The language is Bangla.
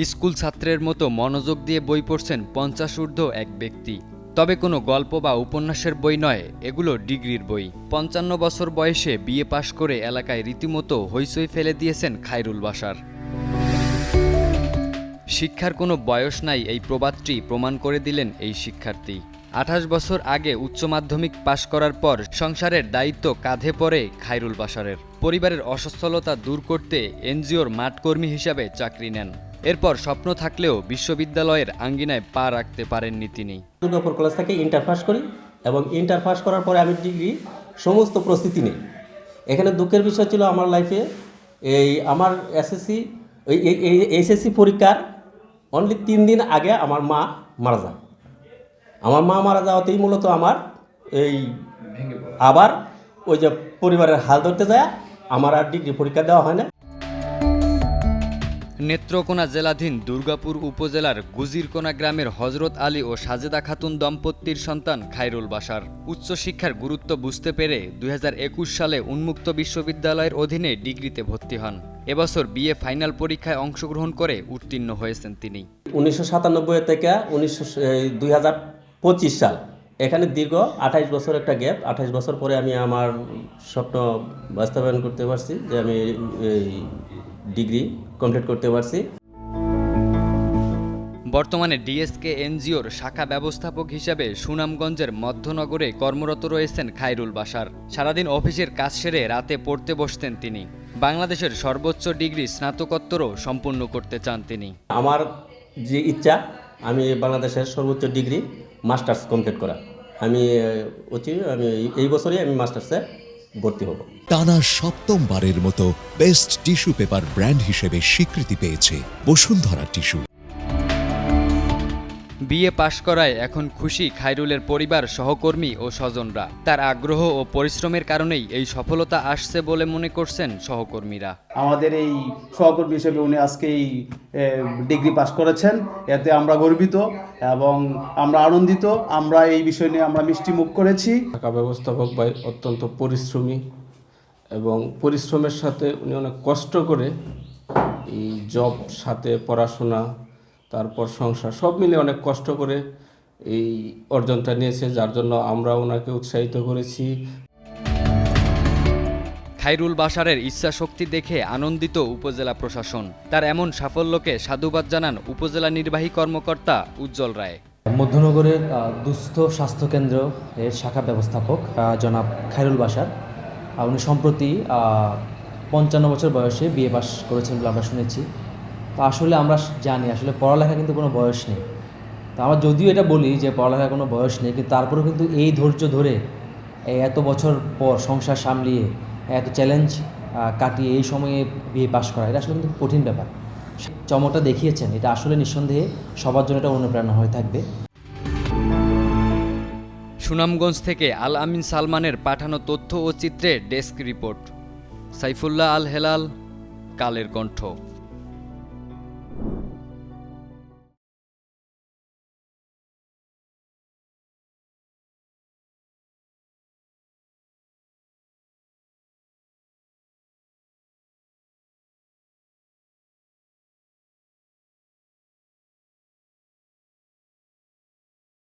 স্কুল ছাত্রের মতো মনোযোগ দিয়ে বই পড়ছেন 50 ঊর্ধ্ব এক ব্যক্তি। তবে কোনো গল্প বা উপন্যাসের বই নয়, এগুলো ডিগ্রির বই। 55 বছর বয়সে বিএ পাশ করে এলাকায় রীতিমতো হইচই ফেলে দিয়েছেন খায়রুল বাশার। শিক্ষার কোনো বয়স নাই, এই প্রবাদটি প্রমাণ করে দিলেন এই শিক্ষার্থী। 28 বছর আগে উচ্চ মাধ্যমিক পাশ করার পর সংসারের দায়িত্ব কাঁধে পড়ে খায়রুল বাশারের। পরিবারের অসচ্ছলতা দূর করতে এনজিওর মাঠকর্মী হিসাবে চাকরি নেন। এরপর স্বপ্ন থাকলেও বিশ্ববিদ্যালয়ের আঙ্গিনায় পা রাখতে পারেননি তিনি। দুর্গাপুর কলেজ থেকে ইন্টার পাস করি এবং ইন্টার পাস করার পরে আমি ডিগ্রি সমস্ত প্রস্তুতি নিই। এখানে দুঃখের বিষয় ছিল আমার লাইফে, আমার এইচএসসি পরীক্ষার অনলি 3 দিন আগে আমার মা মারা যায়। আমার মা মারা যাওয়াতেই মূলত আমার আবার ওই যে পরিবারের হাল ধরতে যায় আমার আর ডিগ্রি পরীক্ষা দেওয়া হয় না। নেত্রকোনা জেলাধীন দুর্গাপুর উপজেলার গুজিরকোনা গ্রামের হজরত আলী ও সাজেদা খাতুন দম্পতির সন্তান খায়রুল বাশার। উচ্চশিক্ষার গুরুত্ব বুঝতে পেরে 2021 সালে উন্মুক্ত বিশ্ববিদ্যালয়ের অধীনে ডিগ্রিতে ভর্তি হন। এবছর বিএ ফাইনাল পরীক্ষায় অংশগ্রহণ করে উত্তীর্ণ হয়েছেন তিনি। 1997 থেকে 2025 সাল, এখানে দীর্ঘ 28 বছর একটা গ্যাপ। 28 বছর পরে আমি আমার স্বপ্ন বাস্তবায়ন করতে পারছি, যে আমি ডিগ্রি কমপ্লিট করতে পারছি। বর্তমানে ডিএসকে এনজিওর শাখা ব্যবস্থাপক হিসাবে সুনামগঞ্জের মধ্যনগরে কর্মরত রয়েছেন খায়রুল বাশার। সারাদিন অফিসের কাজ সেরে রাতে পড়তে বসতেন তিনি। বাংলাদেশের সর্বোচ্চ ডিগ্রি স্নাতকোত্তরও সম্পূর্ণ করতে চান তিনি। আমার যে ইচ্ছা, আমি বাংলাদেশের সর্বোচ্চ ডিগ্রি মাস্টার্স কমপ্লিট করা। আমি এই বছরই আমি মাস্টার্সে ভর্তি হব। টানা 7মবারের মতো বেস্ট টিস্যু পেপার ব্র্যান্ড হিসেবে স্বীকৃতি পেয়েছে বসুন্ধরা টিস্যু। বিএ পাশ করায় এখন খুশি খায়রুলের পরিবার, সহকর্মী ও স্বজনরা। তার আগ্রহ ও পরিশ্রমের কারণেই এই সফলতা আসছে বলে মনে করছেন সহকর্মীরা। আমাদের এই সহকর্মী হিসেবে উনি আজকে এই ডিগ্রি পাশ করেছেন, এতে আমরা গর্বিত এবং আমরা আনন্দিত। আমরা এই বিষয় নিয়ে আমরা মিষ্টি মুখ করেছি। শাখা ব্যবস্থাপক ভাই অত্যন্ত পরিশ্রমী এবং পরিশ্রমের সাথে উনি অনেক কষ্ট করে এই জব সাথে পড়াশোনা, তারপর সংসার সব মিলে অনেক কষ্ট করে এই অর্জনটা নিয়েছে, যার জন্য আমরা ওনাকে উৎসাহিত করেছি। খায়রুল বাশারের ইচ্ছা শক্তি দেখে আনন্দিত উপজেলা প্রশাসন। তার এমন সাফল্যকে সাধুবাদ জানান উপজেলা নির্বাহী কর্মকর্তা উজ্জ্বল রায়। মধ্যনগরের দুস্থ স্বাস্থ্যকেন্দ্র এর শাখা ব্যবস্থাপক জনাব খায়রুল বাশার, উনি সম্প্রতি 55 বছর বয়সে বিএ পাস করেছেন বলে আমরা শুনেছি। তো আসলে আমরা জানি আসলে পড়ালেখা কিন্তু কোনো বয়স নেই। তো আমরা যদিও এটা বলি যে পড়ালেখার কোনো বয়স নেই, কিন্তু তারপরেও কিন্তু এই ধৈর্য ধরে এত বছর পর সংসার সামলিয়ে এত চ্যালেঞ্জ কাটিয়ে এই সময়ে বিএ পাস করা, এটা আসলে কিন্তু কঠিন ব্যাপার। চমকটা দেখিয়েছেন, এটা আসলে নিঃসন্দেহে সবার জন্য এটা অনুপ্রেরণা হয়ে থাকবে। সুনামগঞ্জ থেকে আল আমিন সালমানের পাঠানো তথ্য ও চিত্রে ডেস্ক রিপোর্ট। সাইফুল্লাহ আল হেলাল, কালের কণ্ঠ।